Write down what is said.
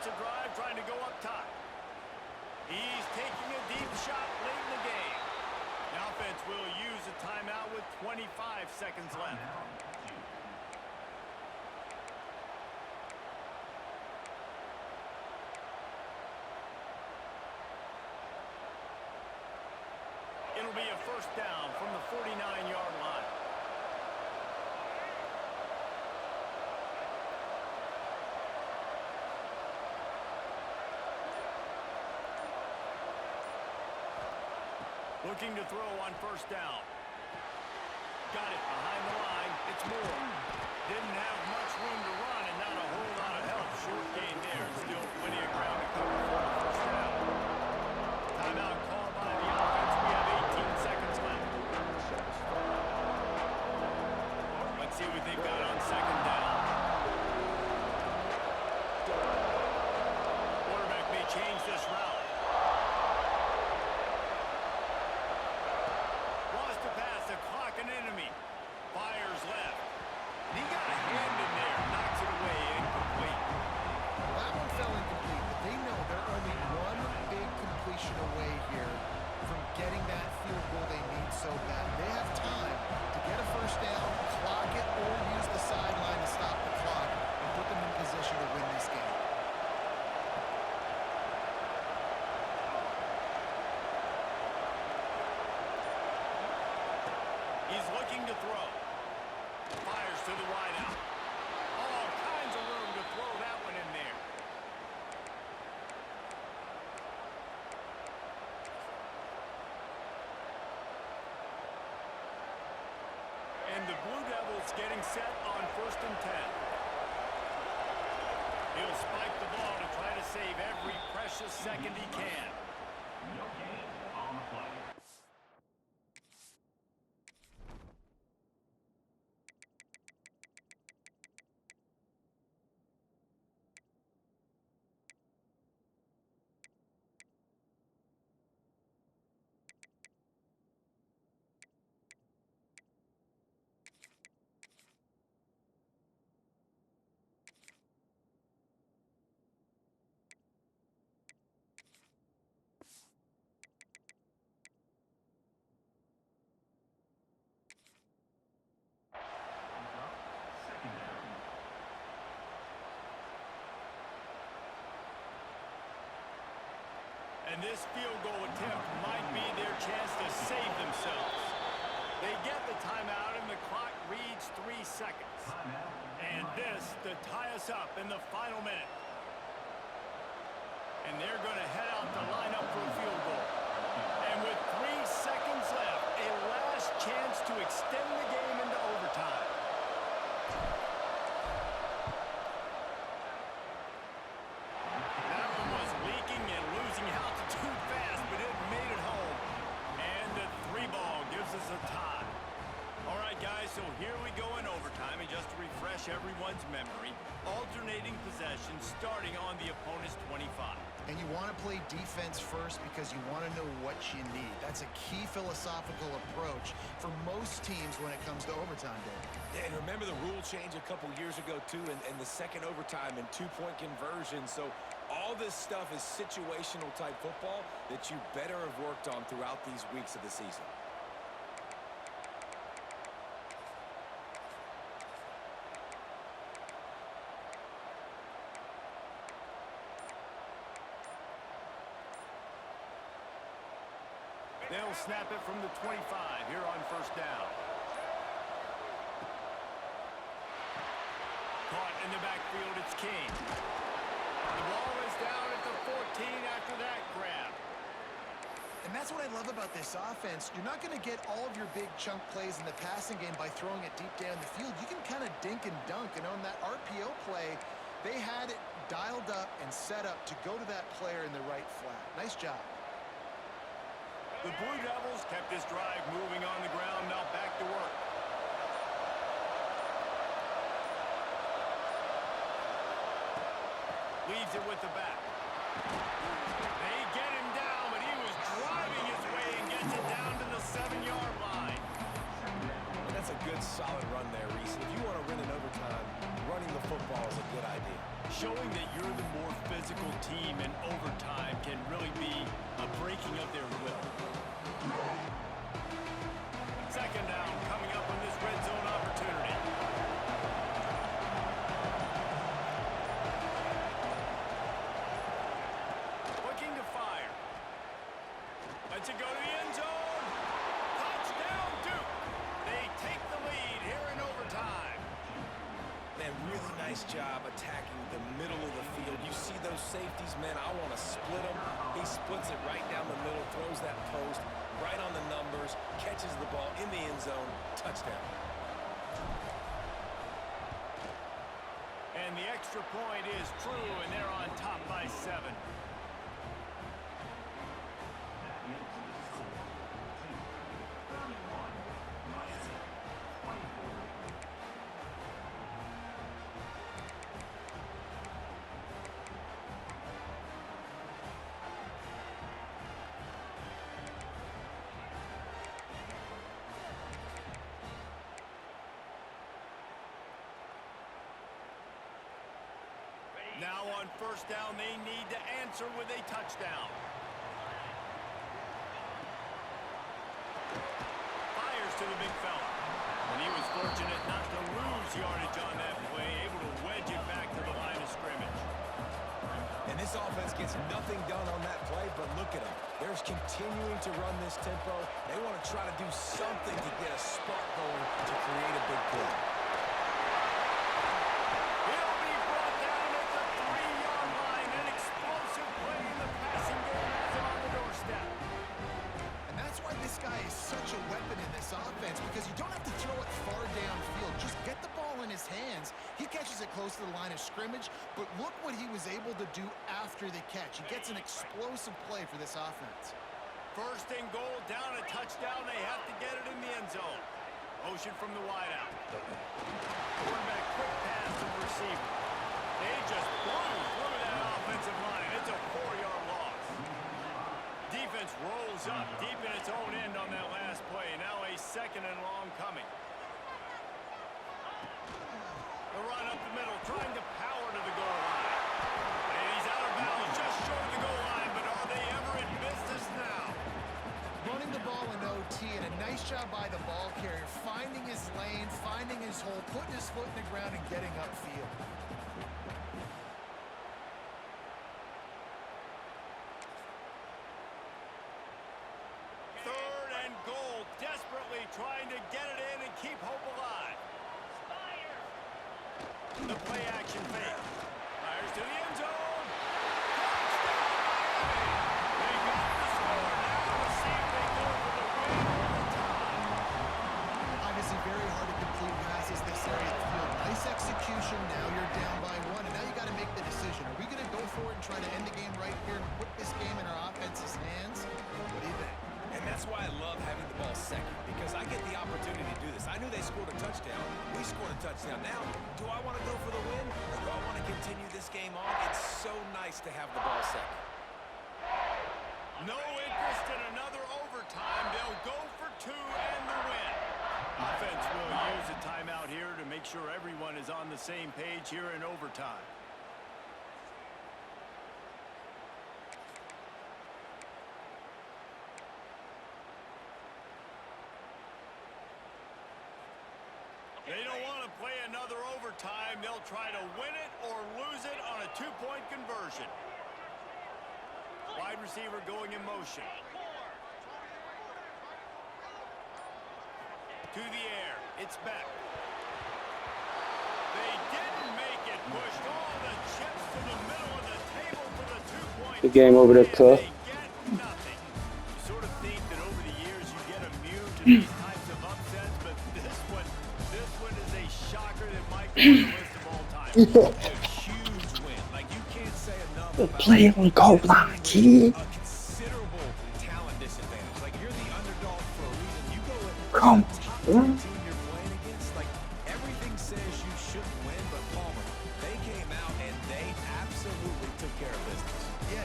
starts a drive trying to go up top. He's taking a deep shot late in the game. The offense will use a timeout with 25 seconds left. It'll be a first down from the 49-yard line. Looking to throw on first down. Got it behind the line. It's Moore. Didn't have much room to run and not a whole lot of help. Short gain there. Still plenty of ground to cover for a first down. Timeout called by the offense. We have 18 seconds left. Let's see what they've got on second down. Quarterback may change this route. An enemy. Fires left. And he got a hand in there. Knocks it away. Incomplete. That one fell incomplete, but they know they're only one big completion away here from getting that field goal they need so bad. They have time to get a first down, clock it, or use the sideline to stop the clock and put them in position to win this game. He's looking to throw. Fires to the wideout. All kinds of room to throw that one in there. And the Blue Devils getting set on 1st and 10. He'll spike the ball to try to save every precious second he can. No gain on the play. And this field goal attempt might be their chance to save themselves. They get the timeout and the clock reads 3 seconds. And this to tie us up in the final minute. And they're going to head out to line up for a field goal. And with 3 seconds left, a last chance to extend the game into overtime. That one was leaking and losing altitude fast, but it made it home. And the 3-ball gives us a tie. All right, guys, so here we go in overtime. And just to refresh everyone's memory, alternating possession starting on the opponent's 25. And you want to play defense first because you want to know what you need. That's a key philosophical approach for most teams when it comes to overtime day. And remember the rule change a couple years ago, too, and the second overtime and 2-point conversion. So all this stuff is situational type football that you better have worked on throughout these weeks of the season. They'll snap it from the 25 here on first down. Caught in the backfield, it's King. The ball is down at the 14 after that grab. And that's what I love about this offense. You're not going to get all of your big chunk plays in the passing game by throwing it deep down the field. You can kind of dink and dunk. And on that RPO play, they had it dialed up and set up to go to that player in the right flat. Nice job. The Blue Devils kept this drive moving on the ground, now back to work. Leaves it with the back. They get him down, but he was driving his way and gets it down to the 7-yard line. And that's a good, solid run there, Reese. If you want to win in overtime, running the football is a good idea. showing that you're the more physical team in overtime can really be a breaking of their will. Second down coming up on this red zone opportunity. Looking to fire. Let's it go to the end zone. Touchdown, Duke. They take the lead here in overtime. Man, really nice job attacking the middle of the field. You see those safeties, man, I want to split them. He splits it right down the middle, throws that post, right on the numbers, catches the ball in the end zone, touchdown. And the extra point is true, and they're on top by 7. Now on first down, they need to answer with a touchdown. Fires to the big fella. And he was fortunate not to lose yardage on that play, able to wedge it back to the line of scrimmage. And this offense gets nothing done on that play, but look at them. They're continuing to run this tempo. They want to try to do something to get a spark going to create a big play. He'll be brought down at the 3-yard line. An explosive play in the passing game has him on the doorstep. And that's why this guy is such a weapon in this offense, because you don't have to throw it far downfield. Just get the ball in his hands. He catches it close to the line of scrimmage, but look what he was able to do after the catch. He gets an explosive play for this offense. First and goal, down a touchdown. They have to get it in the end zone. Motion from the wideout. Quarterback quick pass to the receiver. They just blew through that offensive line. It's a 4-yard loss. Defense rolls up deep in its own end on that last play. Now a second and long coming. The run up the middle, trying to power to the goal line. And he's out of bounds, just short of the goal line, but are they ever in business now? Running the ball in OT, and a nice job by the ball carrier, finding his lane, finding his hole, putting his foot in the ground, and getting upfield. Third and goal, desperately trying to get it in and keep hope alive. The play action fake. Fires to the end zone. Touchdown, Miami! They got the score. Now we'll see if they go for the win or the tie. Obviously very hard to complete passes this area of the field. Nice execution. Now you're down by 1, and now you got to make the decision. Are we going to go for it and try to end the game right here and put this game in our offense's hands? What do you think? And that's why I love having the ball second, because I get the opportunity to do this. I knew they scored a touchdown. We scored a touchdown. Now, do I want to go for the win, or do I want to continue this game on? It's so nice to have the ball second. No interest in another overtime. They'll go for 2 and the win. Offense will use a timeout here to make sure everyone is on the same page here in overtime. They don't want to play another overtime. They'll try to win it or lose it on a 2-point conversion. Wide receiver going in motion. To the air. It's back. They didn't make it. Pushed all the chips to the middle of the table for the 2-point. The game over there, Cliff. They get nothing. You sort of think that over the years you get immune to these types of upsets, but this one is a shocker that might be on the list of all time. A huge win. Like, you can't say enough about Play on goal line, kid. a considerable talent disadvantage. Like, you're the underdog for a reason. You go in Come top on. 10